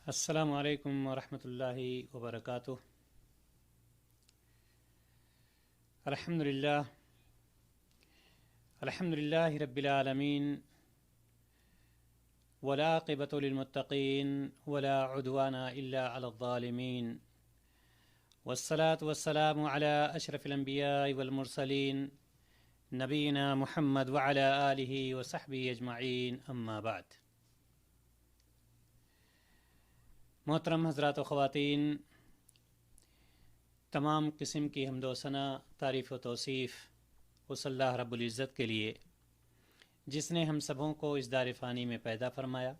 السلام علیکم ورحمۃ اللہ وبرکاتہ۔ الحمد للہ رب العالمین والعاقبۃ للمتقین ولا عدوان الا علی الظالمین والصلاة والسلام علی اشرف الانبیاء والمرسلین نبینا محمد وعلی آلہ وصحبہ اجمعین، اما بعد۔ محترم حضرات و خواتین، تمام قسم کی حمد و ثنا، تعریف و توصیف اس اللہ رب العزت کے لیے جس نے ہم سبوں کو اس دار فانی میں پیدا فرمایا،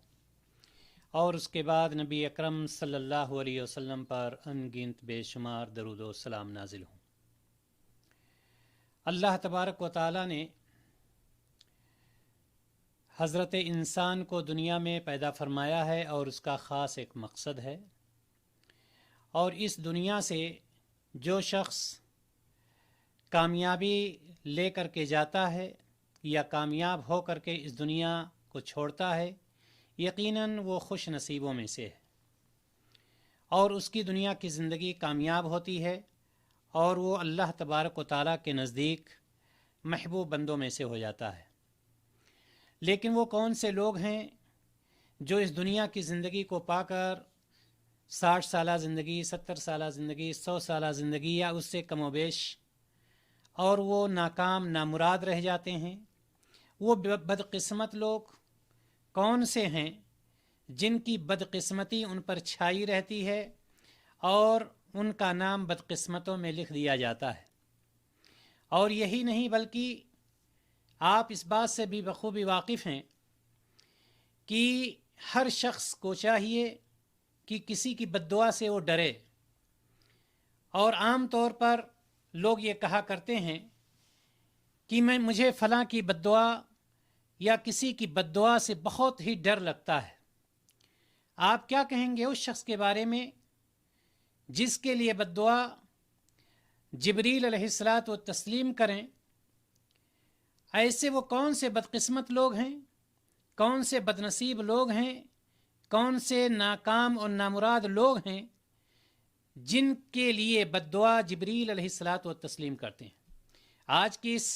اور اس کے بعد نبی اکرم صلی اللہ علیہ وسلم پر ان گنت بے شمار درود و سلام نازل ہوں۔ اللہ تبارک و تعالی نے حضرت انسان کو دنیا میں پیدا فرمایا ہے، اور اس کا خاص ایک مقصد ہے، اور اس دنیا سے جو شخص کامیابی لے کر کے جاتا ہے یا کامیاب ہو کر کے اس دنیا کو چھوڑتا ہے، یقیناً وہ خوش نصیبوں میں سے ہے، اور اس کی دنیا کی زندگی کامیاب ہوتی ہے، اور وہ اللہ تبارک و تعالیٰ کے نزدیک محبوب بندوں میں سے ہو جاتا ہے۔ لیکن وہ کون سے لوگ ہیں جو اس دنیا کی زندگی کو پا کر 60 سالہ زندگی، 70 سالہ زندگی، 100 سالہ زندگی یا اس سے کم و بیش، اور وہ ناکام نامراد رہ جاتے ہیں؟ وہ بدقسمت لوگ کون سے ہیں جن کی بدقسمتی ان پر چھائی رہتی ہے اور ان کا نام بدقسمتوں میں لکھ دیا جاتا ہے؟ اور یہی نہیں بلکہ آپ اس بات سے بھی بخوبی واقف ہیں کہ ہر شخص کو چاہیے کہ کسی کی بد دعا سے وہ ڈرے، اور عام طور پر لوگ یہ کہا کرتے ہیں کہ مجھے فلاں کی بد دعا یا کسی کی بد دعا سے بہت ہی ڈر لگتا ہے۔ آپ کیا کہیں گے اس شخص کے بارے میں جس کے لیے بد دعا جبریل علیہ الصلاۃ والتسلیم کریں؟ ایسے وہ کون سے بدقسمت لوگ ہیں، کون سے بدنصیب لوگ ہیں، کون سے ناکام اور نامراد لوگ ہیں جن کے لیے بد دعا جبریل علیہ الصلاۃ والتسلیم کرتے ہیں؟ آج کی اس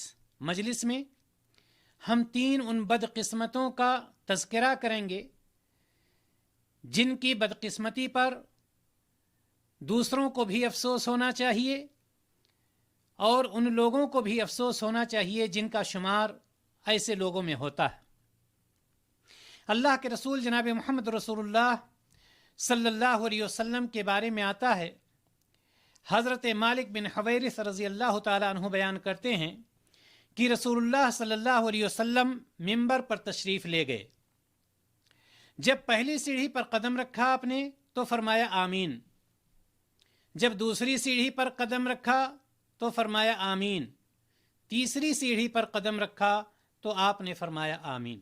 مجلس میں ہم 3 ان بدقسمتوں کا تذکرہ کریں گے جن کی بدقسمتی پر دوسروں کو بھی افسوس ہونا چاہیے، اور ان لوگوں کو بھی افسوس ہونا چاہیے جن کا شمار ایسے لوگوں میں ہوتا ہے۔ اللہ کے رسول جناب محمد رسول اللہ صلی اللہ علیہ وسلم کے بارے میں آتا ہے، حضرت مالک بن حویرث رضی اللہ تعالیٰ عنہ بیان کرتے ہیں کہ رسول اللہ صلی اللہ علیہ وسلم ممبر پر تشریف لے گئے۔ جب پہلی سیڑھی پر قدم رکھا آپ نے تو فرمایا آمین، جب دوسری سیڑھی پر قدم رکھا تو فرمایا آمین، تیسری سیڑھی پر قدم رکھا تو آپ نے فرمایا آمین۔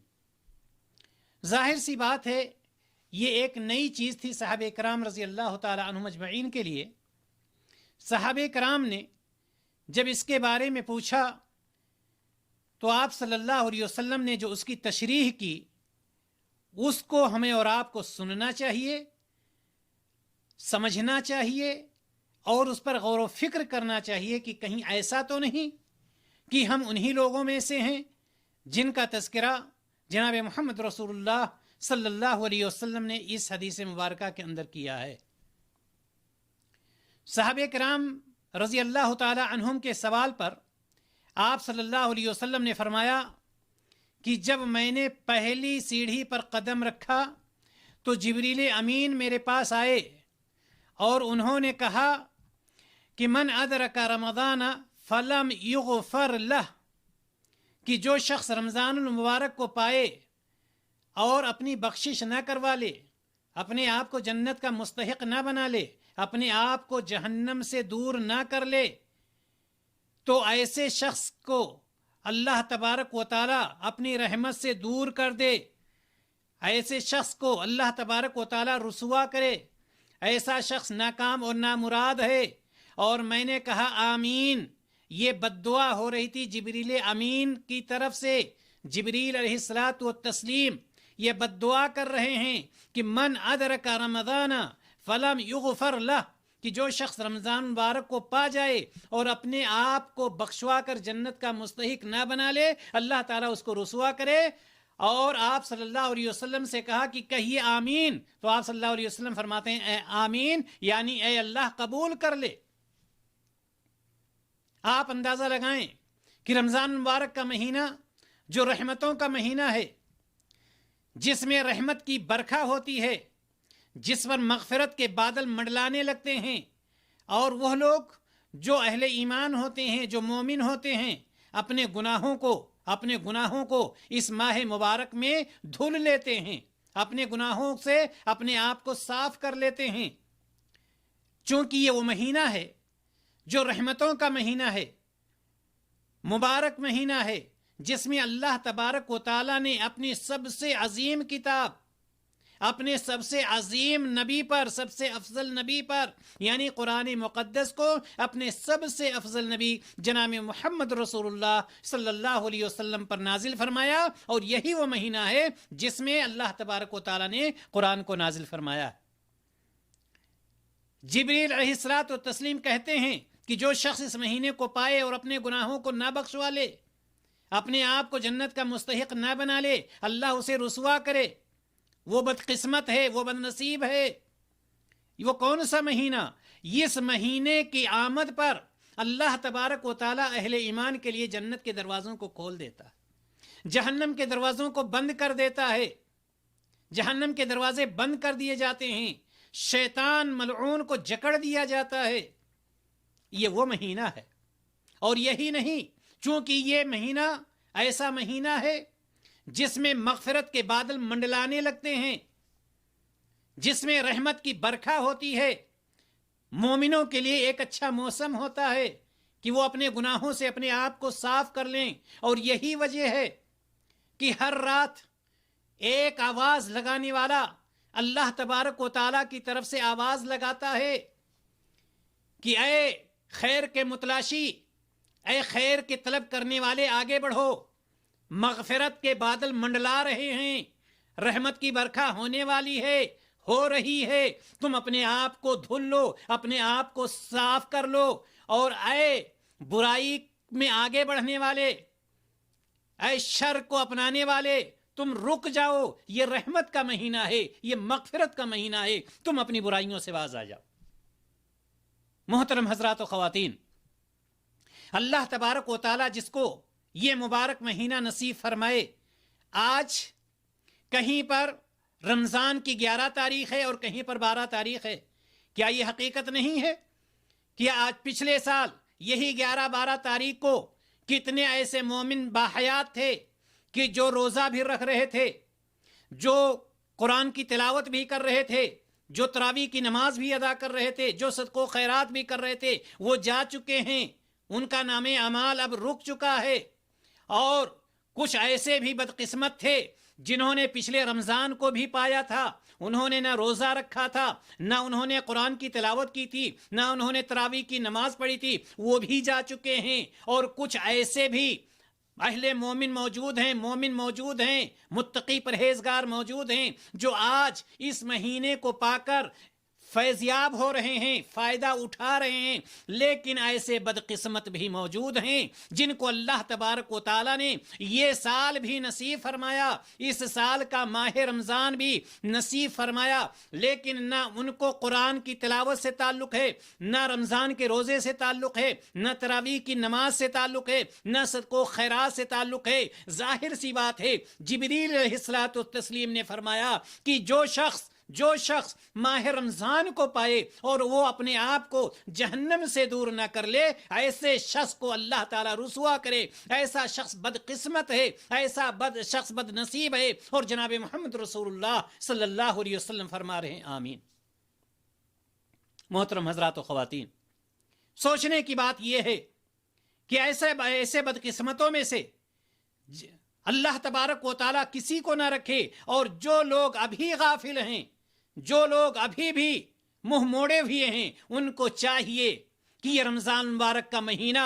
ظاہر سی بات ہے یہ ایک نئی چیز تھی صحابہ کرام رضی اللہ تعالی عنہم اجمعین کے لیے۔ صحابہ کرام نے جب اس کے بارے میں پوچھا تو آپ صلی اللہ علیہ وسلم نے جو اس کی تشریح کی اس کو ہمیں اور آپ کو سننا چاہیے، سمجھنا چاہیے، اور اس پر غور و فکر کرنا چاہیے کہ کہیں ایسا تو نہیں کہ ہم انہی لوگوں میں سے ہیں جن کا تذکرہ جناب محمد رسول اللہ صلی اللہ علیہ وسلم نے اس حدیث مبارکہ کے اندر کیا ہے۔ صحابہ کرام رضی اللہ تعالی عنہم کے سوال پر آپ صلی اللہ علیہ وسلم نے فرمایا کہ جب میں نے پہلی سیڑھی پر قدم رکھا تو جبریل امین میرے پاس آئے اور انہوں نے کہا کہ من ادرک رمضان فلم یغفر لہ، کہ جو شخص رمضان المبارک کو پائے اور اپنی بخشش نہ کروا لے، اپنے آپ کو جنت کا مستحق نہ بنا لے، اپنے آپ کو جہنم سے دور نہ کر لے، تو ایسے شخص کو اللہ تبارک و تعالی اپنی رحمت سے دور کر دے، ایسے شخص کو اللہ تبارک و تعالی رسوا کرے، ایسا شخص ناکام اور نامراد ہے۔ اور میں نے کہا آمین۔ یہ بد دعا ہو رہی تھی جبریل امین کی طرف سے، جبریل علیہ الصلاۃ والتسلیم یہ بد دعا کر رہے ہیں کہ من ادرک رمضان فلم یغفر لہ، کہ جو شخص رمضان مبارک کو پا جائے اور اپنے آپ کو بخشوا کر جنت کا مستحق نہ بنا لے، اللہ تعالیٰ اس کو رسوا کرے۔ اور آپ صلی اللہ علیہ وسلم سے کہا کہ کہیے آمین، تو آپ صلی اللہ علیہ وسلم فرماتے ہیں اے آمین یعنی اے اللہ قبول کر لے۔ آپ اندازہ لگائیں کہ رمضان مبارک کا مہینہ جو رحمتوں کا مہینہ ہے، جس میں رحمت کی برکھا ہوتی ہے، جس پر مغفرت کے بادل منڈلانے لگتے ہیں، اور وہ لوگ جو اہل ایمان ہوتے ہیں، جو مومن ہوتے ہیں، اپنے گناہوں کو اس ماہ مبارک میں دھل لیتے ہیں، اپنے گناہوں سے اپنے آپ کو صاف کر لیتے ہیں، چونکہ یہ وہ مہینہ ہے جو رحمتوں کا مہینہ ہے، مبارک مہینہ ہے، جس میں اللہ تبارک و تعالیٰ نے اپنی سب سے عظیم کتاب، اپنے سب سے عظیم نبی پر، سب سے افضل نبی پر یعنی قرآن مقدس کو اپنے سب سے افضل نبی جناب محمد رسول اللہ صلی اللہ علیہ وسلم پر نازل فرمایا، اور یہی وہ مہینہ ہے جس میں اللہ تبارک و تعالیٰ نے قرآن کو نازل فرمایا۔ جبریل علیہ الصلوۃ والتسلیم کہتے ہیں کہ جو شخص اس مہینے کو پائے اور اپنے گناہوں کو نہ بخشوا لے، اپنے آپ کو جنت کا مستحق نہ بنا لے، اللہ اسے رسوا کرے، وہ بدقسمت ہے، وہ بد نصیب ہے۔ وہ کون سا مہینہ؟ اس مہینے کی آمد پر اللہ تبارک و تعالیٰ اہل ایمان کے لیے جنت کے دروازوں کو کھول دیتا ہے، جہنم کے دروازوں کو بند کر دیتا ہے، جہنم کے دروازے بند کر دیے جاتے ہیں، شیطان ملعون کو جکڑ دیا جاتا ہے۔ یہ وہ مہینہ ہے۔ اور یہی نہیں، چونکہ یہ مہینہ ایسا مہینہ ہے جس میں مغفرت کے بادل منڈلانے لگتے ہیں، جس میں رحمت کی برکھا ہوتی ہے، مومنوں کے لیے ایک اچھا موسم ہوتا ہے کہ وہ اپنے گناہوں سے اپنے آپ کو صاف کر لیں۔ اور یہی وجہ ہے کہ ہر رات ایک آواز لگانے والا اللہ تبارک و تعالیٰ کی طرف سے آواز لگاتا ہے کہ اے خیر کے متلاشی، اے خیر کے طلب کرنے والے، آگے بڑھو، مغفرت کے بادل منڈلا رہے ہیں، رحمت کی برکھا ہونے والی ہے، ہو رہی ہے، تم اپنے آپ کو دھل لو، اپنے آپ کو صاف کر لو، اور اے برائی میں آگے بڑھنے والے، اے شر کو اپنانے والے، تم رک جاؤ، یہ رحمت کا مہینہ ہے، یہ مغفرت کا مہینہ ہے، تم اپنی برائیوں سے باز آ جاؤ۔ محترم حضرات و خواتین، اللہ تبارک و تعالیٰ جس کو یہ مبارک مہینہ نصیب فرمائے، آج کہیں پر رمضان کی 11 تاریخ ہے اور کہیں پر 12 تاریخ ہے، کیا یہ حقیقت نہیں ہے کہ آج پچھلے سال یہی 11-12 تاریخ کو کتنے ایسے مومن باحیات تھے کہ جو روزہ بھی رکھ رہے تھے، جو قرآن کی تلاوت بھی کر رہے تھے، جو تراویح کی نماز بھی ادا کر رہے تھے، جو صدقہ و خیرات بھی کر رہے تھے، وہ جا چکے ہیں، ان کا نام اعمال اب رک چکا ہے۔ اور کچھ ایسے بھی بدقسمت تھے جنہوں نے پچھلے رمضان کو بھی پایا تھا، انہوں نے نہ روزہ رکھا تھا، نہ انہوں نے قرآن کی تلاوت کی تھی، نہ انہوں نے تراویح کی نماز پڑھی تھی، وہ بھی جا چکے ہیں۔ اور کچھ ایسے بھی اہل مومن موجود ہیں، متقی پرہیزگار موجود ہیں، جو آج اس مہینے کو پا کر فیضیاب ہو رہے ہیں، فائدہ اٹھا رہے ہیں۔ لیکن ایسے بدقسمت بھی موجود ہیں جن کو اللہ تبارک و تعالیٰ نے یہ سال بھی نصیب فرمایا، اس سال کا ماہ رمضان بھی نصیب فرمایا، لیکن نہ ان کو قرآن کی تلاوت سے تعلق ہے، نہ رمضان کے روزے سے تعلق ہے، نہ تراویح کی نماز سے تعلق ہے، نہ صدقہ و خیرات سے تعلق ہے۔ ظاہر سی بات ہے، جبریل علیہ الصلوۃ والتسلیم نے فرمایا کہ جو شخص ماہ رمضان کو پائے اور وہ اپنے آپ کو جہنم سے دور نہ کر لے، ایسے شخص کو اللہ تعالیٰ رسوا کرے، ایسا شخص بدقسمت ہے، ایسا شخص بد نصیب ہے۔ اور جناب محمد رسول اللہ صلی اللہ علیہ وسلم فرما رہے ہیں آمین۔ محترم حضرات و خواتین، سوچنے کی بات یہ ہے کہ ایسے بدقسمتوں میں سے اللہ تبارک و تعالیٰ کسی کو نہ رکھے، اور جو لوگ ابھی غافل ہیں، جو لوگ ابھی بھی منہ موڑے ہوئے ہیں، ان کو چاہیے کہ یہ رمضان مبارک کا مہینہ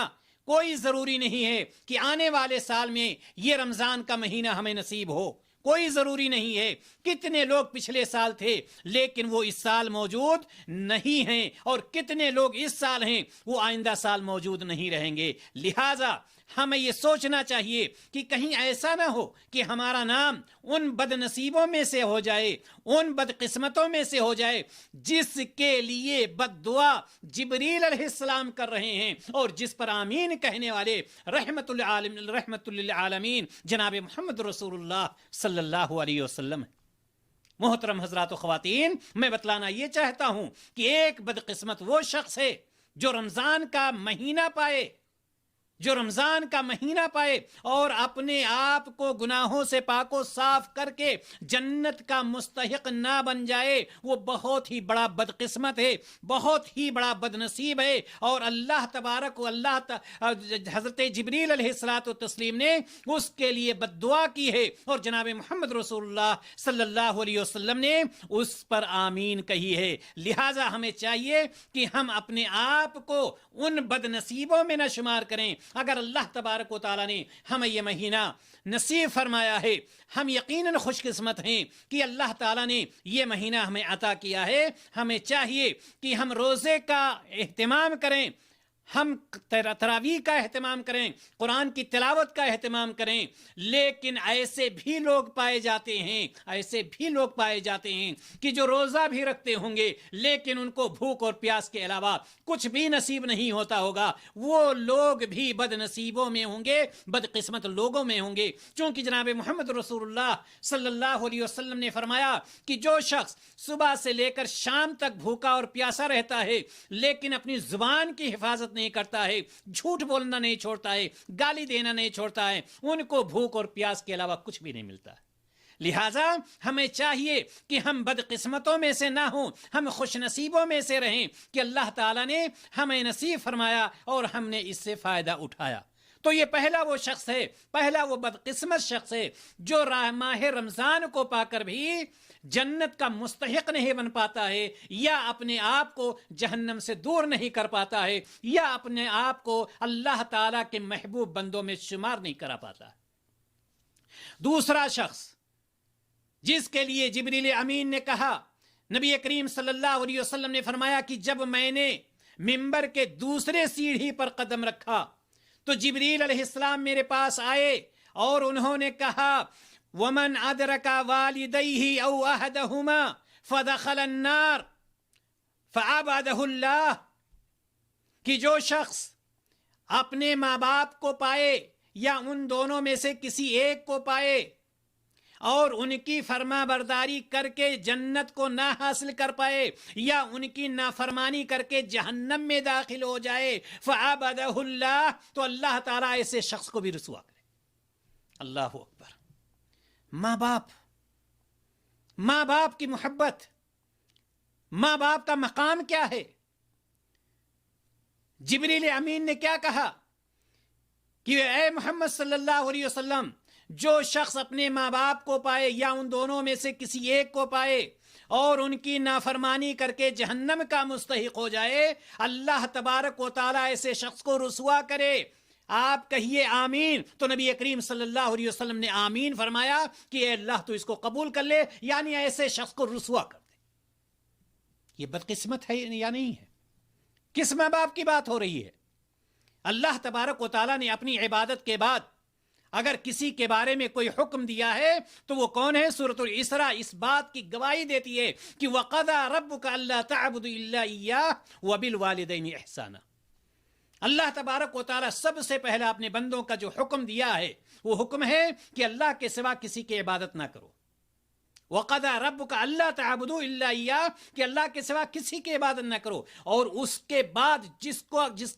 کوئی ضروری نہیں ہے کہ آنے والے سال میں یہ رمضان کا مہینہ ہمیں نصیب ہو، کوئی ضروری نہیں ہے کتنے لوگ پچھلے سال تھے لیکن وہ اس سال موجود نہیں ہیں، اور کتنے لوگ اس سال ہیں وہ آئندہ سال موجود نہیں رہیں گے۔ لہٰذا ہمیں یہ سوچنا چاہیے کہ کہیں ایسا نہ ہو کہ ہمارا نام ان بد نصیبوں میں سے ہو جائے، ان بدقسمتوں میں سے ہو جائے جس کے لیے بد دعا جبریل علیہ السلام کر رہے ہیں، اور جس پر آمین کہنے والے رحمت للعالمین جناب محمد رسول اللہ صلی اللہ علیہ وسلم ہیں۔ محترم حضرات و خواتین، میں بتلانا یہ چاہتا ہوں کہ ایک بدقسمت وہ شخص ہے جو رمضان کا مہینہ پائے اور اپنے آپ کو گناہوں سے پاک و صاف کر کے جنت کا مستحق نہ بن جائے، وہ بہت ہی بڑا بدقسمت ہے، بہت ہی بڑا بد نصیب ہے، اور اللہ تبارک و حضرت جبریل علیہ الصلوۃ والتسلیم نے اس کے لیے بد دعا کی ہے، اور جناب محمد رسول اللہ صلی اللہ علیہ وسلم نے اس پر آمین کہی ہے۔ لہٰذا ہمیں چاہیے کہ ہم اپنے آپ کو ان بد نصیبوں میں نہ شمار کریں۔ اگر اللہ تبارک و تعالیٰ نے ہمیں یہ مہینہ نصیب فرمایا ہے، ہم یقیناً خوش قسمت ہیں کہ اللہ تعالیٰ نے یہ مہینہ ہمیں عطا کیا ہے۔ ہمیں چاہیے کہ ہم روزے کا اہتمام کریں، ہم تراویح کا اہتمام کریں، قرآن کی تلاوت کا اہتمام کریں، لیکن ایسے بھی لوگ پائے جاتے ہیں کہ جو روزہ بھی رکھتے ہوں گے لیکن ان کو بھوک اور پیاس کے علاوہ کچھ بھی نصیب نہیں ہوتا ہوگا۔ وہ لوگ بھی بد نصیبوں میں ہوں گے، بدقسمت لوگوں میں ہوں گے، چونکہ جناب محمد رسول اللہ صلی اللہ علیہ وسلم نے فرمایا کہ جو شخص صبح سے لے کر شام تک بھوکا اور پیاسا رہتا ہے لیکن اپنی زبان کی حفاظت نہیں کرتا ہے، جھوٹ بولنا نہیں چھوڑتا ہے، گالی دینا نہیں چھوڑتا ہے، ان کو بھوک اور پیاس کے علاوہ کچھ بھی نہیں ملتا ہے۔ لہٰذا ہمیں چاہیے کہ ہم بدقسمتوں میں سے نہ ہوں، ہم خوش نصیبوں میں سے رہیں کہ اللہ تعالیٰ نے ہمیں نصیب فرمایا اور ہم نے اس سے فائدہ اٹھایا۔ تو یہ پہلا وہ بدقسمت شخص ہے جو ماہ رمضان کو پا کر بھی جنت کا مستحق نہیں بن پاتا ہے، یا اپنے آپ کو جہنم سے دور نہیں کر پاتا ہے، یا اپنے آپ کو اللہ تعالیٰ کے محبوب بندوں میں شمار نہیں کرا پاتا۔ دوسرا شخص جس کے لیے جبریل امین نے کہا، نبی کریم صلی اللہ علیہ وسلم نے فرمایا کہ جب میں نے ممبر کے دوسرے سیڑھی پر قدم رکھا تو جبریل علیہ السلام میرے پاس آئے اور انہوں نے کہا وَمَنْ أَدْرَكَ وَالِدَيْهِ أَوْ أَحَدَهُمَا فَدَخَلَ النَّارِ فَأَبْعَدَهُ اللَّهُ، کہ جو شخص اپنے ماں باپ کو پائے یا ان دونوں میں سے کسی ایک کو پائے اور ان کی فرما برداری کر کے جنت کو نہ حاصل کر پائے یا ان کی نافرمانی کر کے جہنم میں داخل ہو جائے، فَعَبَدَهُ اللَّهُ، تو اللہ تعالیٰ ایسے شخص کو بھی رسوا کرے۔ اللہ اکبر۔ ماں باپ کی محبت، ماں باپ کا مقام کیا ہے؟ جبریل امین نے کیا کہا کہ اے محمد صلی اللہ علیہ وسلم، جو شخص اپنے ماں باپ کو پائے یا ان دونوں میں سے کسی ایک کو پائے اور ان کی نافرمانی کر کے جہنم کا مستحق ہو جائے، اللہ تبارک و تعالیٰ ایسے شخص کو رسوا کرے۔ آپ کہیے آمین، تو نبی کریم صلی اللہ علیہ وسلم نے آمین فرمایا کہ اے اللہ تو اس کو قبول کر لے، یعنی ایسے شخص کو رسوا کر دے۔ یہ بدقسمت ہے یا نہیں ہے؟ کس ماں باپ کی بات ہو رہی ہے؟ اللہ تبارک و تعالیٰ نے اپنی عبادت کے بعد اگر کسی کے بارے میں کوئی حکم دیا ہے تو وہ کون ہے؟ سورۃ الاسراء اس بات کی گواہی دیتی ہے کہ وَقَضَىٰ رَبُّكَ أَلَّا تَعْبُدُوا إِلَّا إِيَّاهُ وَبِالْوَالِدَيْنِ إِحْسَانًا۔ اللہ تبارک و تعالیٰ سب سے پہلا اپنے بندوں کا جو حکم دیا ہے وہ حکم ہے کہ اللہ کے سوا کسی کی عبادت نہ کرو۔ وَقَضَىٰ رَبُّكَ أَلَّا تَعْبُدُوا إِلَّا إِيَّاهُ، کہ اللہ کے سوا کسی کی عبادت نہ کرو، اور اس کے بعد جس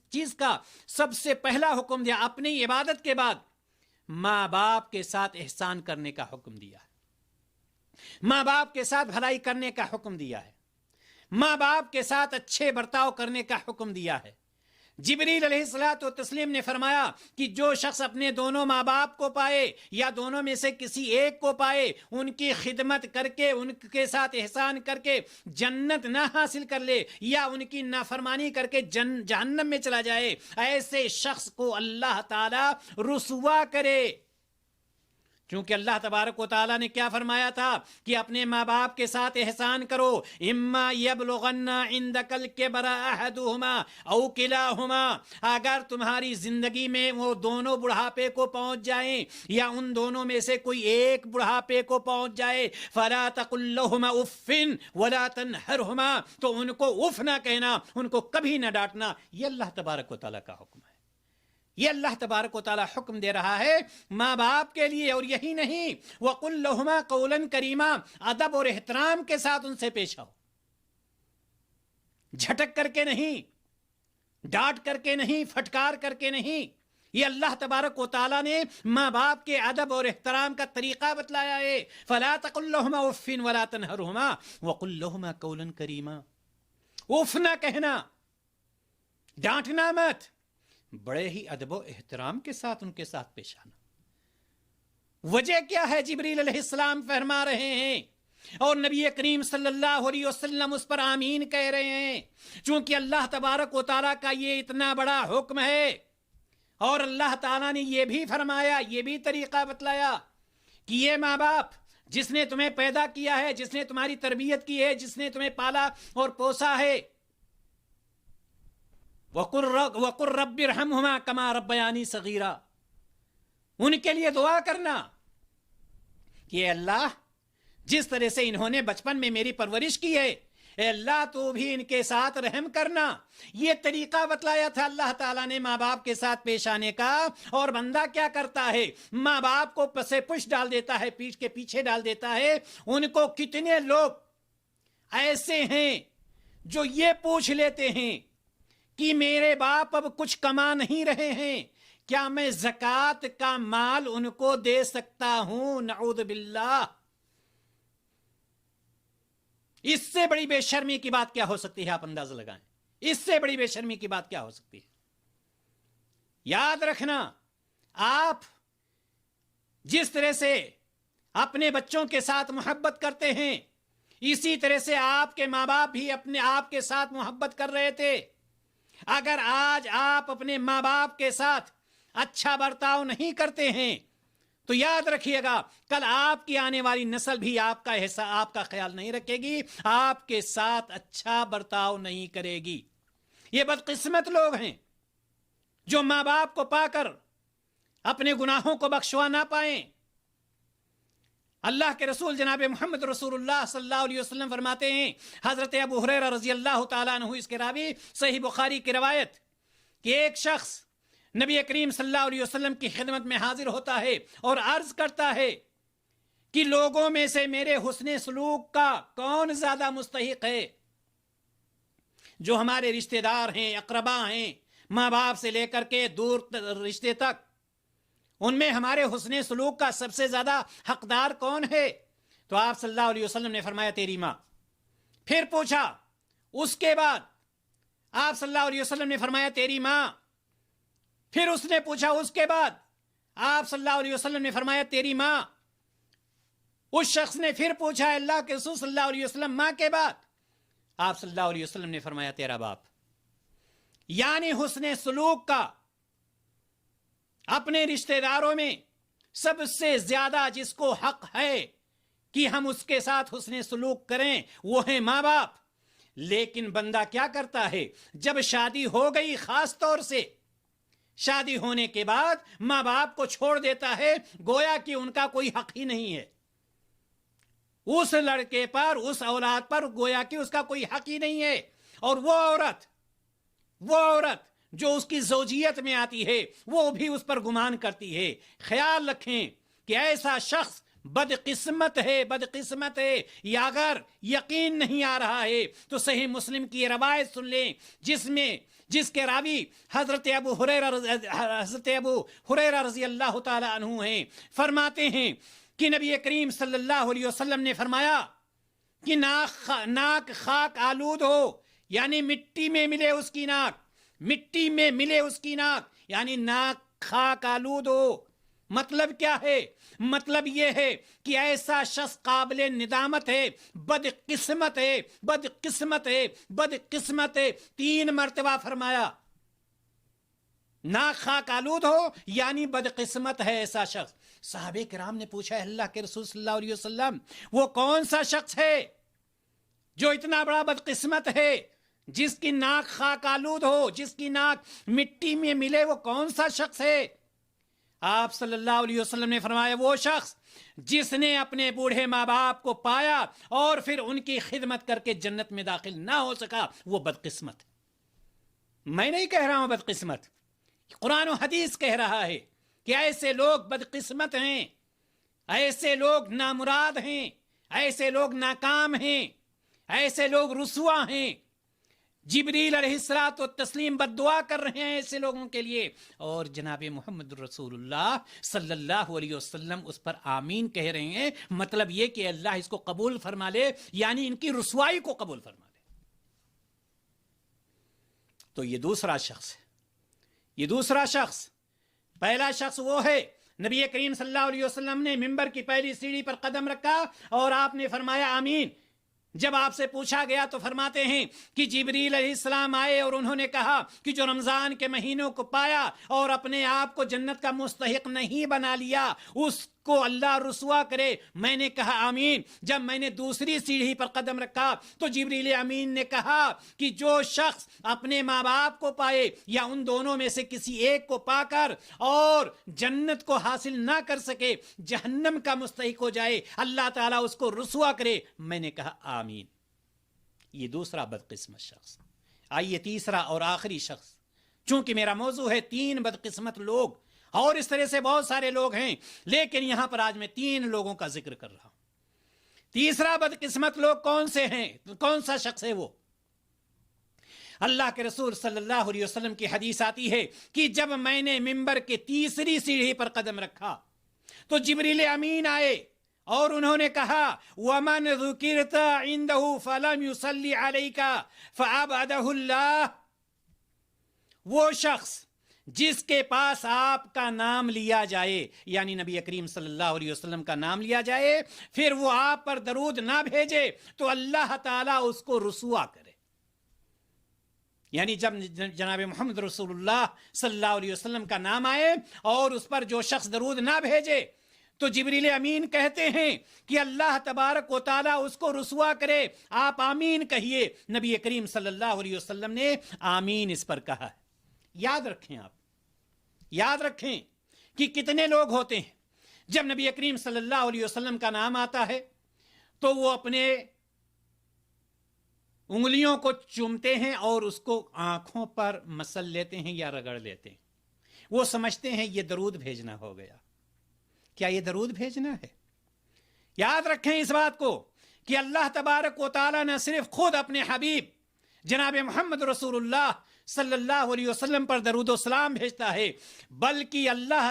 چیز کا سب سے پہلا حکم دیا اپنی عبادت کے بعد ماں باپ کے ساتھ احسان کرنے کا حکم دیا ہے، ماں باپ کے ساتھ بھلائی کرنے کا حکم دیا ہے، ماں باپ کے ساتھ اچھے برتاؤ کرنے کا حکم دیا ہے۔ جبریل علیہ الصلوۃ والتسلیم نے فرمایا کہ جو شخص اپنے دونوں ماں باپ کو پائے یا دونوں میں سے کسی ایک کو پائے، ان کی خدمت کر کے ان کے ساتھ احسان کر کے جنت نہ حاصل کر لے یا ان کی نافرمانی کر کے جہنم میں چلا جائے، ایسے شخص کو اللہ تعالی رسوا کرے۔ چونکہ اللہ تبارک و تعالیٰ نے کیا فرمایا تھا کہ اپنے ماں باپ کے ساتھ احسان کرو. اما یبلغن عندک الکبر احدہما او کلاہما، اگر تمہاری زندگی میں وہ دونوں بڑھاپے کو پہنچ جائیں یا ان دونوں میں سے کوئی ایک بڑھاپے کو پہنچ جائے، فلا تقل لہما اف ولا تنہرہما، تو ان کو اف نہ کہنا، ان کو کبھی نہ ڈانٹنا. یہ اللہ تبارک و تعالیٰ کا حکم ہے. یہ اللہ تبارک و تعالیٰ حکم دے رہا ہے ماں باپ کے لیے. اور یہی نہیں، وَقُلْ لَهُمَا قَوْلًا كَرِيمًا، ادب اور احترام کے ساتھ ان سے پیش آؤ، جھٹک کر کے نہیں، ڈانٹ کر کے نہیں، پھٹکار کر کے نہیں. یہ اللہ تبارک و تعالیٰ نے ماں باپ کے ادب اور احترام کا طریقہ بتلایا ہے. فَلَا تَقُلْ لَهُمَا اُفٍّ وَلَا تَنْهَرْهُمَا وَقُلْ لَهُمَا قَوْلًا كَرِيمًا. اف نہ کہنا، ڈانٹنا مت، بڑے ہی ادب و احترام کے ساتھ ان کے ساتھ پیش آنا. وجہ کیا ہے؟ جبریل علیہ السلام فرما رہے ہیں اور نبی کریم صلی اللہ علیہ وسلم اس پر آمین کہہ رہے ہیں، چونکہ اللہ تبارک و تعالیٰ کا یہ اتنا بڑا حکم ہے. اور اللہ تعالیٰ نے یہ بھی فرمایا، یہ بھی طریقہ بتلایا کہ یہ ماں باپ جس نے تمہیں پیدا کیا ہے، جس نے تمہاری تربیت کی ہے، جس نے تمہیں پالا اور پوسا ہے، وَقُلْ رَبِّ ارْحَمْهُمَا كَمَا رَبَّيَانِي صَغِيرًا، ان کے لیے دعا کرنا کہ اے اللہ جس طرح سے انہوں نے بچپن میں میری پرورش کی ہے، اے اللہ تو بھی ان کے ساتھ رحم کرنا. یہ طریقہ بتلایا تھا اللہ تعالیٰ نے ماں باپ کے ساتھ پیش آنے کا. اور بندہ کیا کرتا ہے؟ ماں باپ کو پسے پش ڈال دیتا ہے، پیٹھ کے پیچھے ڈال دیتا ہے. ان کو کتنے لوگ ایسے ہیں جو یہ پوچھ لیتے ہیں کہ میرے باپ اب کچھ کما نہیں رہے ہیں، کیا میں زکوٰۃ کا مال ان کو دے سکتا ہوں؟ نعوذ باللہ. اس سے بڑی بے شرمی کی بات کیا ہو سکتی ہے؟ آپ اندازہ لگائیں، اس سے بڑی بے شرمی کی بات کیا ہو سکتی ہے؟ یاد رکھنا، آپ جس طرح سے اپنے بچوں کے ساتھ محبت کرتے ہیں، اسی طرح سے آپ کے ماں باپ بھی اپنے آپ کے ساتھ محبت کر رہے تھے. اگر آج آپ اپنے ماں باپ کے ساتھ اچھا برتاؤ نہیں کرتے ہیں تو یاد رکھیے گا کل آپ کی آنے والی نسل بھی آپ کا خیال نہیں رکھے گی، آپ کے ساتھ اچھا برتاؤ نہیں کرے گی. یہ بدقسمت لوگ ہیں جو ماں باپ کو پا کر اپنے گناہوں کو بخشوا نہ پائیں. اللہ کے رسول جناب محمد رسول اللہ صلی اللہ علیہ وسلم فرماتے ہیں، حضرت ابو ہریرہ رضی اللہ تعالیٰ عنہ اس کے راوی، صحیح بخاری کی روایت، کہ ایک شخص نبی کریم صلی اللہ علیہ وسلم کی خدمت میں حاضر ہوتا ہے اور عرض کرتا ہے کہ لوگوں میں سے میرے حسن سلوک کا کون زیادہ مستحق ہے؟ جو ہمارے رشتہ دار ہیں، اقربا ہیں، ماں باپ سے لے کر کے دور رشتے تک، ان میں ہمارے حسن سلوک کا سب سے زیادہ حقدار کون ہے؟ تو آپ صلی اللہ علیہ وسلم نے فرمایا تیری ماں. پھر پوچھا اس کے بعد، آپ صلی اللہ علیہ وسلم نے فرمایا تیری ماں. پھر اس نے پوچھا اس کے بعد، آپ صلی اللہ علیہ وسلم نے فرمایا تیری ماں. اس شخص نے پھر پوچھا اللہ کے رسول صلی اللہ علیہ وسلم ماں کے بعد، آپ صلی اللہ علیہ وسلم نے فرمایا تیرا باپ. یعنی حسن سلوک کا اپنے رشتہ داروں میں سب سے زیادہ جس کو حق ہے کہ ہم اس کے ساتھ حسن سلوک کریں وہ ہیں ماں باپ. لیکن بندہ کیا کرتا ہے؟ جب شادی ہو گئی، خاص طور سے شادی ہونے کے بعد ماں باپ کو چھوڑ دیتا ہے، گویا کہ ان کا کوئی حق ہی نہیں ہے اس لڑکے پر، اس اولاد پر، گویا کہ اس کا کوئی حق ہی نہیں ہے. اور وہ عورت جو اس کی زوجیت میں آتی ہے وہ بھی اس پر گمان کرتی ہے. خیال رکھیں کہ ایسا شخص بدقسمت ہے. یا اگر یقین نہیں آ رہا ہے تو صحیح مسلم کی روایت سن لیں جس کے راوی حضرت ابو ہریرہ رضی اللہ تعالی عنہ ہیں. فرماتے ہیں کہ نبی کریم صلی اللہ علیہ وسلم نے فرمایا کہ ناک خاک آلود ہو، یعنی مٹی میں ملے اس کی ناک، یعنی ناک خاک آلود ہو. مطلب کیا ہے؟ مطلب یہ ہے کہ ایسا شخص قابل ندامت ہے، بدقسمت ہے. 3 مرتبہ فرمایا. ناک خاک آلود ہو یعنی بدقسمت ہے ایسا شخص. صحابہ کرام نے پوچھا ہے اللہ کے رسول صلی اللہ علیہ وسلم وہ کون سا شخص ہے جو اتنا بڑا بدقسمت ہے، جس کی ناک خاک آلود ہو، جس کی ناک مٹی میں ملے، وہ کون سا شخص ہے؟ آپ صلی اللہ علیہ وسلم نے فرمایا وہ شخص جس نے اپنے بوڑھے ماں باپ کو پایا اور پھر ان کی خدمت کر کے جنت میں داخل نہ ہو سکا، وہ بدقسمت. میں نہیں کہہ رہا ہوں بدقسمت، قرآن و حدیث کہہ رہا ہے کہ ایسے لوگ بدقسمت ہیں، ایسے لوگ نامراد ہیں، ایسے لوگ ناکام ہیں، ایسے لوگ رسوا ہیں. جبریل علیہ الصلوۃ والتسلیم بد دعا کر رہے ہیں ایسے لوگوں کے لیے، اور جناب محمد رسول اللہ صلی اللہ علیہ وسلم اس پر آمین کہہ رہے ہیں. مطلب یہ کہ اللہ اس کو قبول فرما لے، یعنی ان کی رسوائی کو قبول فرما لے. تو یہ دوسرا شخص ہے. یہ دوسرا شخص، پہلا شخص وہ ہے نبی کریم صلی اللہ علیہ وسلم نے منبر کی پہلی سیڑھی پر قدم رکھا اور آپ نے فرمایا آمین. جب آپ سے پوچھا گیا تو فرماتے ہیں کہ جبریل علیہ السلام آئے اور انہوں نے کہا کہ جو رمضان کے مہینوں کو پایا اور اپنے آپ کو جنت کا مستحق نہیں بنا لیا، اس کو اللہ رسوا کرے. میں نے کہا آمین. جب میں نے دوسری سیڑھی پر قدم رکھا تو جبریل امین نے کہا کہ جو شخص اپنے ماں باپ کو پائے یا ان دونوں میں سے کسی ایک کو پا کر اور جنت کو حاصل نہ کر سکے، جہنم کا مستحق ہو جائے، اللہ تعالیٰ اس کو رسوا کرے. میں نے کہا آمین. یہ دوسرا بدقسمت شخص. آئیے تیسرا اور آخری شخص، چونکہ میرا موضوع ہے 3 بدقسمت لوگ، اور اس طرح سے بہت سارے لوگ ہیں، لیکن یہاں پر آج میں 3 لوگوں کا ذکر کر رہا ہوں. تیسرا بدقسمت لوگ کون سے ہیں؟ کون سا شخص ہے وہ؟ اللہ کے رسول صلی اللہ علیہ وسلم کی حدیث آتی ہے کہ جب میں نے منبر کے تیسری سیڑھی پر قدم رکھا تو جبریل امین آئے اور انہوں نے کہا وَمَنْ ذُكِرْتَ عِنْدَهُ فَلَمْ يُصَلِّ عَلَيْكَ فَأَبْعَدَهُ اللَّهُ. وہ شخص جس کے پاس آپ کا نام لیا جائے، یعنی نبی کریم صلی اللہ علیہ وسلم کا نام لیا جائے، پھر وہ آپ پر درود نہ بھیجے تو اللہ تعالیٰ اس کو رسوا کرے. یعنی جب جناب محمد رسول اللہ صلی اللہ علیہ وسلم کا نام آئے اور اس پر جو شخص درود نہ بھیجے تو جبریل امین کہتے ہیں کہ اللہ تبارک و تعالیٰ اس کو رسوا کرے. آپ آمین کہیے. نبی کریم صلی اللہ علیہ وسلم نے آمین اس پر کہا. یاد رکھیں، آپ یاد رکھیں کہ کتنے لوگ ہوتے ہیں جب نبی کریم صلی اللہ علیہ وسلم کا نام آتا ہے تو وہ اپنے انگلیوں کو چومتے ہیں اور اس کو آنکھوں پر مسل لیتے ہیں یا رگڑ لیتے ہیں. وہ سمجھتے ہیں یہ درود بھیجنا ہو گیا. کیا یہ درود بھیجنا ہے؟ یاد رکھیں اس بات کو کہ اللہ تبارک و تعالیٰ نہ صرف خود اپنے حبیب جناب محمد رسول اللہ صلی اللہ علیہ وسلم پر درود و سلام بھیجتا ہے، بلکہ اللہ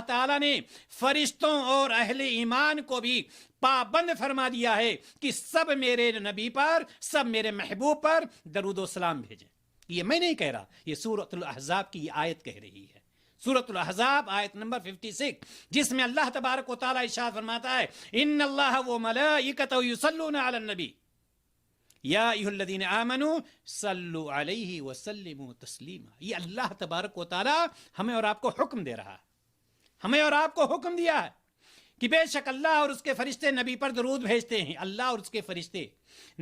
تعالیٰ نے فرشتوں اور اہل ایمان کو بھی پابند فرما دیا ہے کہ سب میرے نبی پر، سب میرے محبوب پر درود و سلام بھیجیں. یہ میں نہیں کہہ رہا، یہ سورۃ الاحزاب کی آیت کہہ رہی ہے. سورۃ الاحزاب آیت نمبر 56، جس میں اللہ تبارک و تعالیٰ ارشاد فرماتا ہے ان اللہ وملائکتہ یصلون علی النبی یا ایھا الذین آمنوا صلوا علیہ وسلموا تسلیما. یہ اللہ تبارک و تعالیٰ ہمیں اور آپ کو حکم دے رہا ہے، ہمیں اور آپ کو حکم دیا ہے کہ بے شک اللہ اور اس کے فرشتے نبی پر درود بھیجتے ہیں. اللہ اور اس کے فرشتے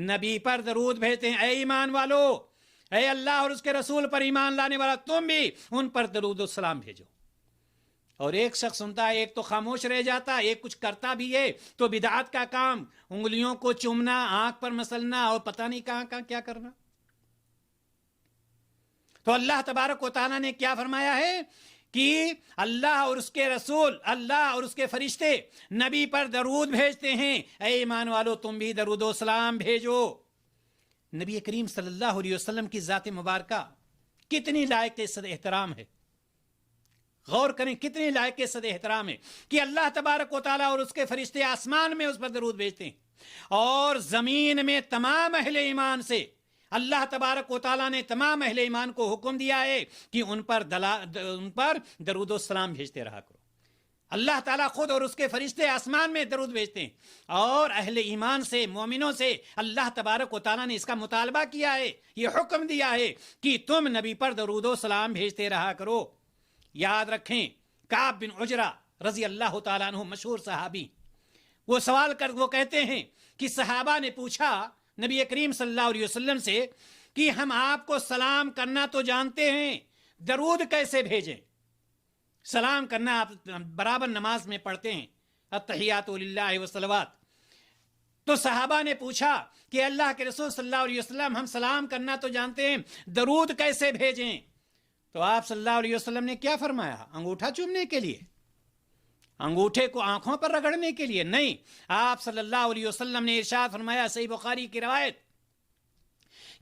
نبی پر درود بھیجتے ہیں. اے ایمان والو، اے اللہ اور اس کے رسول پر ایمان لانے والا، تم بھی ان پر درود و سلام بھیجو. اور ایک شخص سنتا ہے، ایک تو خاموش رہ جاتا ہے، ایک کچھ کرتا بھی ہے تو بدعات کا کام، انگلیوں کو چومنا، آنکھ پر مسلنا اور پتہ نہیں کہاں کہاں کیا کرنا. تو اللہ تبارک و تعالیٰ نے کیا فرمایا ہے کہ اللہ اور اس کے رسول، اللہ اور اس کے فرشتے نبی پر درود بھیجتے ہیں. اے ایمان والو، تم بھی درود و سلام بھیجو. نبی کریم صلی اللہ علیہ وسلم کی ذات مبارکہ کتنی لائق عزت احترام ہے. غور کریں کتنی لائق عزت احترام ہے کہ اللہ تبارک و تعالیٰ اور اس کے فرشتے آسمان میں اس پر درود بھیجتے ہیں، اور زمین میں تمام اہل ایمان سے اللہ تبارک و تعالیٰ نے تمام اہل ایمان کو حکم دیا ہے کہ ان پر درود و سلام بھیجتے رہا کرو. اللہ تعالیٰ خود اور اس کے فرشتے آسمان میں درود بھیجتے ہیں، اور اہل ایمان سے، مومنوں سے اللہ تبارک و تعالیٰ نے اس کا مطالبہ کیا ہے، یہ حکم دیا ہے کہ تم نبی پر درود و سلام بھیجتے رہا کرو۔ یاد رکھیں، کعب بن عجرہ رضی اللہ تعالیٰ عنہ مشہور صحابی، وہ کہتے ہیں کہ صحابہ نے پوچھا نبی کریم صلی اللہ علیہ وسلم سے کہ ہم آپ کو سلام کرنا تو جانتے ہیں، درود کیسے بھیجیں؟ سلام کرنا آپ برابر نماز میں پڑھتے ہیں، التحیات للہ والصلوات۔ تو صحابہ نے پوچھا کہ اللہ کے رسول صلی اللہ علیہ وسلم ہم سلام کرنا تو جانتے ہیں، درود کیسے بھیجیں؟ تو آپ صلی اللہ علیہ وسلم نے کیا فرمایا؟ انگوٹھا چومنے کے لیے، انگوٹھے کو آنکھوں پر رگڑنے کے لیے نہیں۔ آپ صلی اللہ علیہ وسلم نے ارشاد فرمایا، صحیح بخاری کی روایت،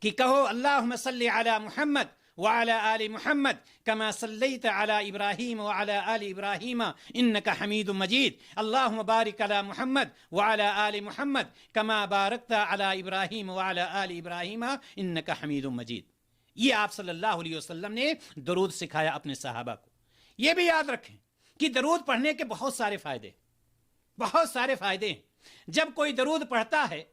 کہ کہو اللہم صلی علی محمد وعلى آل محمد كما صليت على إبراهيم وعلى آل إبراهيم إنك حميد مجيد اللهم بارك على محمد وعلى آل محمد كما باركت على إبراهيم وعلى آل إبراهيم إنك حميد مجيد۔ یہ آپ صلی اللہ علیہ وسلم نے درود سکھایا اپنے صحابہ کو۔ یہ بھی یاد رکھیں کہ درود پڑھنے کے بہت سارے فائدے ہیں۔ جب کوئی درود پڑھتا ہے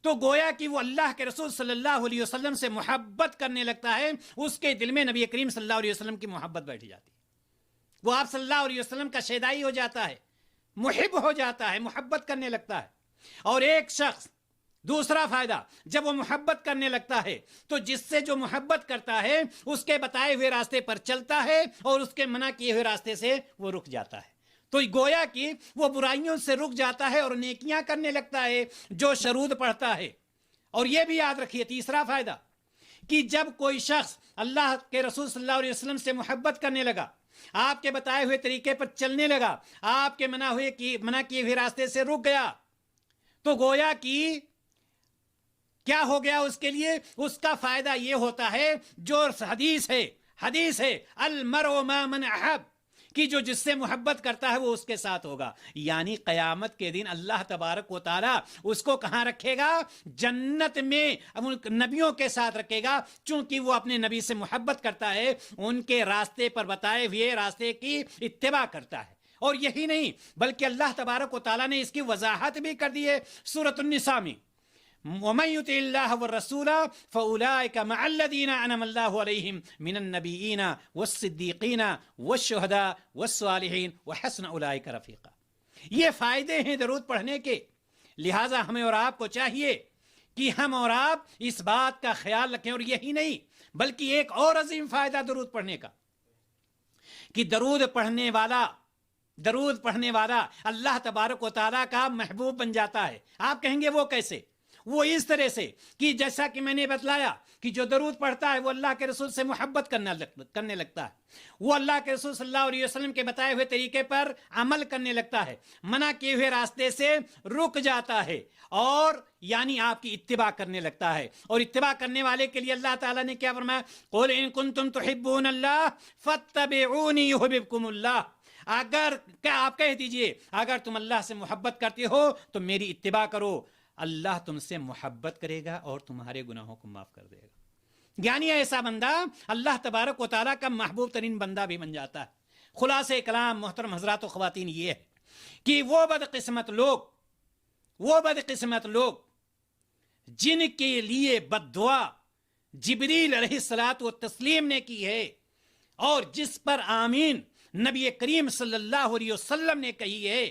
تو گویا کہ وہ اللہ کے رسول صلی اللہ علیہ وسلم سے محبت کرنے لگتا ہے، اس کے دل میں نبی کریم صلی اللہ علیہ وسلم کی محبت بیٹھ جاتی ہے، وہ آپ صلی اللہ علیہ وسلم کا شیدائی ہو جاتا ہے، محب ہو جاتا ہے، محبت کرنے لگتا ہے۔ اور ایک شخص، دوسرا فائدہ، جب وہ محبت کرنے لگتا ہے تو جس سے جو محبت کرتا ہے اس کے بتائے ہوئے راستے پر چلتا ہے اور اس کے منع کیے ہوئے راستے سے وہ رک جاتا ہے، تو گویا کہ وہ برائیوں سے رک جاتا ہے اور نیکیاں کرنے لگتا ہے جو درود پڑھتا ہے۔ اور یہ بھی یاد رکھیے، تیسرا فائدہ، کہ جب کوئی شخص اللہ کے رسول صلی اللہ علیہ وسلم سے محبت کرنے لگا، آپ کے بتائے ہوئے طریقے پر چلنے لگا، آپ کے منع کیے ہوئے راستے سے رک گیا، تو گویا کہ کیا ہو گیا اس کے لیے؟ اس کا فائدہ یہ ہوتا ہے جو حدیث ہے المرء ما من احب، کہ جو جس سے محبت کرتا ہے وہ اس کے ساتھ ہوگا۔ یعنی قیامت کے دن اللہ تبارک و تعالیٰ اس کو کہاں رکھے گا؟ جنت میں نبیوں کے ساتھ رکھے گا، چونکہ وہ اپنے نبی سے محبت کرتا ہے، ان کے راستے پر بتائے ہوئے راستے کی اتباع کرتا ہے۔ اور یہی نہیں بلکہ اللہ تبارک و تعالیٰ نے اس کی وضاحت بھی کر دی ہے سورۃ النساء میں، وَمَن يُطِعِ اللَّهَ وَالرَّسُولَ فَأُولَٰئِكَ مَعَ الَّذِينَ أَنْعَمَ اللَّهُ عَلَيْهِمْ مِنَ النَّبِيِّينَ وَالصِّدِّيقِينَ وَالشُّهَدَاءِ وَالصَّالِحِينَ وَحَسُنَ أُولَٰئِكَ رَفِيقًا۔ یہ فائدے ہیں درود پڑھنے کے، لہٰذا ہمیں اور آپ کو چاہیے کہ ہم اور آپ اس بات کا خیال رکھیں۔ اور یہی نہیں بلکہ ایک اور عظیم فائدہ درود پڑھنے کا، کہ درود پڑھنے والا اللہ تبارک و تعالیٰ کا محبوب بن جاتا ہے۔ آپ کہیں گے وہ کیسے؟ وہ اس طرح سے کہ جیسا کہ میں نے بتلایا کہ جو درود پڑھتا ہے وہ اللہ کے رسول سے محبت کرنے لگتا ہے، وہ اللہ کے رسول صلی اللہ علیہ وسلم کے بتائے ہوئے طریقے پر عمل کرنے لگتا ہے، منع کیے ہوئے راستے سے رک جاتا ہے، اور یعنی آپ کی اتباع کرنے لگتا ہے۔ اور اتباع کرنے والے کے لیے اللہ تعالیٰ نے کیا فرمایا؟ قُلْ إِن كُنتُمْ تُحِبُّونَ اللَّهَ فَاتَّبِعُونِي يُحْبِبْكُمُ اللَّهُ، اگر کیا آپ کہہ دیجئے اگر تم اللہ سے محبت کرتے ہو تو میری اتباع کرو، اللہ تم سے محبت کرے گا اور تمہارے گناہوں کو معاف کر دے گا۔ یعنی ایسا بندہ اللہ تبارک و تعالیٰ کا محبوب ترین بندہ بھی بن جاتا ہے۔ خلاصہ کلام محترم حضرات و خواتین یہ ہے کہ وہ بدقسمت لوگ جن کے لیے بد دعا جبریل علیہ الصلاۃ والتسلیم نے کی ہے اور جس پر آمین نبی کریم صلی اللہ علیہ وسلم نے کہی ہے،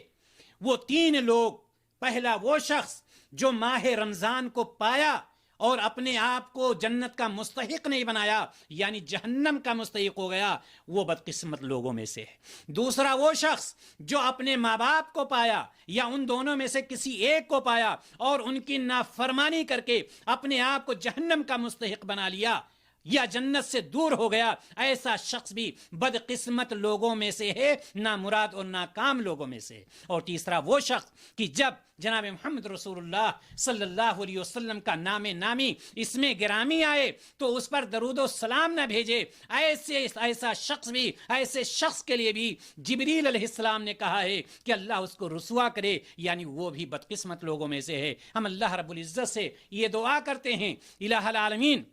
وہ تین لوگ، پہلا وہ شخص جو ماہ رمضان کو پایا اور اپنے آپ کو جنت کا مستحق نہیں بنایا، یعنی جہنم کا مستحق ہو گیا، وہ بدقسمت لوگوں میں سے ہے۔ دوسرا وہ شخص جو اپنے ماں باپ کو پایا یا ان دونوں میں سے کسی ایک کو پایا اور ان کی نافرمانی کر کے اپنے آپ کو جہنم کا مستحق بنا لیا یا جنت سے دور ہو گیا، ایسا شخص بھی بدقسمت لوگوں میں سے ہے، نامراد اور ناکام لوگوں میں سے۔ اور تیسرا وہ شخص کہ جب جناب محمد رسول اللہ صلی اللہ علیہ وسلم کا نام نامی اس میں گرامی آئے تو اس پر درود و سلام نہ بھیجے، ایسا شخص کے لیے بھی جبریل علیہ السلام نے کہا ہے کہ اللہ اس کو رسوا کرے، یعنی وہ بھی بدقسمت لوگوں میں سے ہے۔ ہم اللہ رب العزت سے یہ دعا کرتے ہیں، الہ العالمین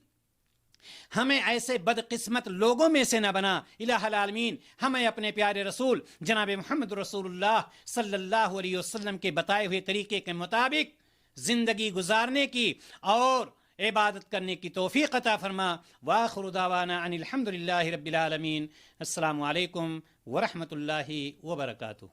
ہمیں ایسے بدقسمت لوگوں میں سے نہ بنا الہ العالمین. ہمیں اپنے پیارے رسول جناب محمد رسول اللہ صلی اللہ علیہ وسلم کے بتائے ہوئے طریقے کے مطابق زندگی گزارنے کی اور عبادت کرنے کی توفیق عطا فرما. وآخر دعوانا ان الحمد للہ رب العالمین. السلام علیکم ورحمۃ اللہ وبرکاتہ.